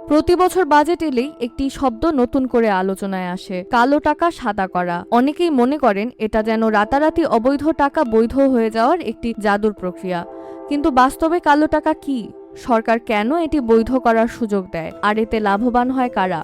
প্রতি বছর বাজেট এলেই একটি শব্দ নতুন করে আলোচনায় আসে, কালো টাকা সাদা করা। অনেকেই মনে করেন এটা যেন রাতারাতি অবৈধ টাকা বৈধ হয়ে যাওয়ার একটি জাদুর প্রক্রিয়া। কিন্তু বাস্তবে কালো টাকা কি? সরকার কেন এটি বৈধ করার সুযোগ দেয়, আর এতে লাভবান হয় কারা?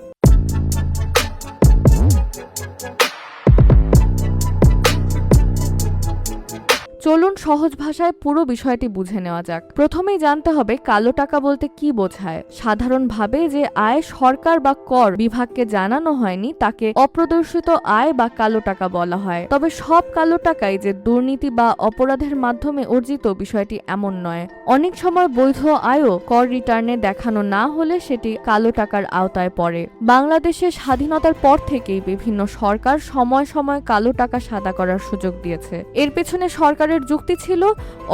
চলুন সহজ ভাষায় পুরো বিষয়টি বুঝে নেওয়া যাক। প্রথমেই জানতে হবে কালো টাকা বলতে কি বোঝায়। সাধারণভাবে যে আয় সরকার বা কর বিভাগকে জানানো হয়নি তাকে অপ্রদর্শিত আয় বা কালো টাকা বলা হয়। তবে সব কালো টাকাই যে দুর্নীতি বা অপরাধের মাধ্যমে অর্জিত, বিষয়টি এমন নয়। অনেক সময় বৈধ আয়ও কর রিটার্নে দেখানো না হলে সেটি কালো টাকার আওতায় পড়ে। বাংলাদেশের স্বাধীনতার পর থেকেই বিভিন্ন সরকার সময় সময় কালো টাকা সাদা করার সুযোগ দিয়েছে। এর পেছনে সরকারের যুক্তি ছিল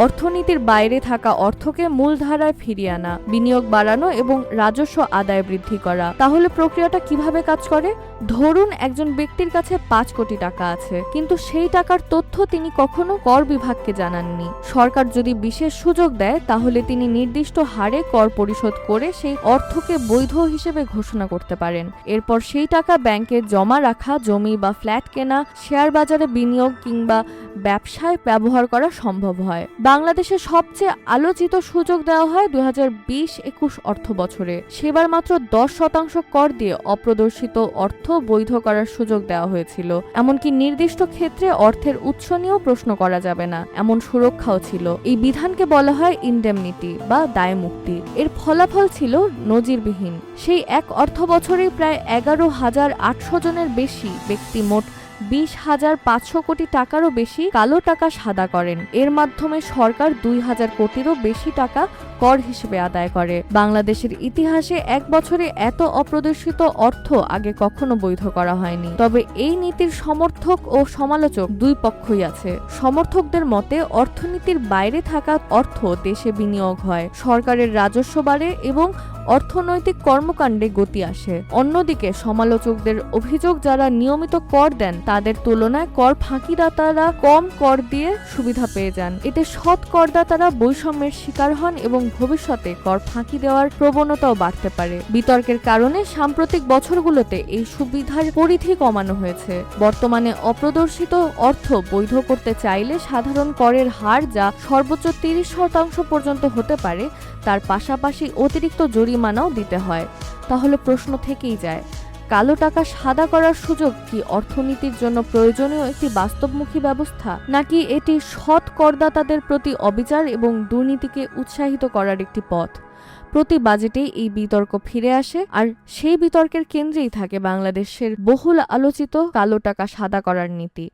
অর্থনীতির বাইরে থাকা অর্থকে মূলধারায় ফিরিয়ে আনা, বিনিয়োগ বাড়ানো এবং রাজস্ব আদায় বৃদ্ধি করা। তাহলে প্রক্রিয়াটা কিভাবে কাজ করে? ধরুন একজন ব্যক্তির কাছে 5 কোটি টাকা আছে, কিন্তু সেই টাকার তথ্য তিনি কখনো কর বিভাগকে জানাননি। সরকার যদি বিশেষ সুযোগ দেয় তাহলে তিনি নির্দিষ্ট হারে কর পরিশোধ করে সেই অর্থকে বৈধ হিসেবে ঘোষণা করতে পারেন। এরপর সেই টাকা ব্যাংকে জমা রাখা, জমি বা ফ্ল্যাট কেনা, শেয়ার বাজারে বিনিয়োগ কিংবা ব্যবসায় ব্যবহার করা সম্ভব হয়। বাংলাদেশে সবচেয়ে আলোচিত সুযোগ দেওয়া হয় 2020-21 অর্থ বছরে। সেবার মাত্র 10% কর দিয়ে অপ্রদর্শিত অর্থ বৈধ করার সুযোগ দেওয়া হয়েছিল। এমনকি নির্দিষ্ট ক্ষেত্রে অর্থের উৎস নিয়েও প্রশ্ন করা যাবে না, এমন সুরক্ষাও ছিল। এই বিধানকে বলা হয় ইনডেমনিটি বা দায়মুক্তি। এর ফলাফল ছিল নজিরবিহীন। সেই এক অর্থ বছরেই প্রায় 11,800 জনের বেশি ব্যক্তি মোট 20,500 কোটি টাকারও বেশি কালো টাকা সাদা করেন। এর মাধ্যমে সরকার 2,000 কোটিরও বেশি টাকা কর হিসেবে আদায় করে। বাংলাদেশের ইতিহাসে এক বছরে এত অপ্রদর্শিত অর্থ আগে কখনো বৈধ করা হয়নি। তবে এই নীতির সমর্থক ও সমালোচক দুই পক্ষই আছে। সমর্থকদের মতে অর্থনীতির বাইরে থাকা অর্থ দেশে বিনিয়োগ হয়, সরকারের রাজস্ব বাড়ে এবং অর্থনৈতিক কর্মকাণ্ডে গতি আসে। অন্যদিকে সমালোচকদের অভিযোগ, যারা নিয়মিত কর দেন তাদের তুলনায় কর ফাঁকিদাতারা কম কর দিয়ে সুবিধা পেয়ে যান। এতে সৎ করদাতারা বৈষম্যের শিকার হন এবং ভবিষ্যতে কর ফাঁকি দেওয়ার প্রবণতাও বাড়তে পারে। বিতর্কের কারণে সাম্প্রতিক বছরগুলোতে এই সুবিধার পরিধি কমানো হয়েছে। বর্তমানে অপ্রদর্শিত অর্থ বৈধ করতে চাইলে সাধারণ করের হার, যা সর্বোচ্চ 30% পর্যন্ত হতে পারে, তার পাশাপাশি অতিরিক্ত জরিমানাও দিতে হয়। তাহলে প্রশ্ন থেকেই যায়, কালো টাকা সাদা করার সুযোগ কি অর্থনীতির জন্য প্রয়োজনীয় একটি বাস্তবমুখী ব্যবস্থা, নাকি এটি সৎ করদাতাদের প্রতি অবিচার এবং দুর্নীতিকে উৎসাহিত করার একটি পথ? প্রতি বাজেটেই এই বিতর্ক ফিরে আসে, আর সেই বিতর্কের কেন্দ্রেই থাকে বাংলাদেশের বহুল আলোচিত কালো টাকা সাদা করার নীতি।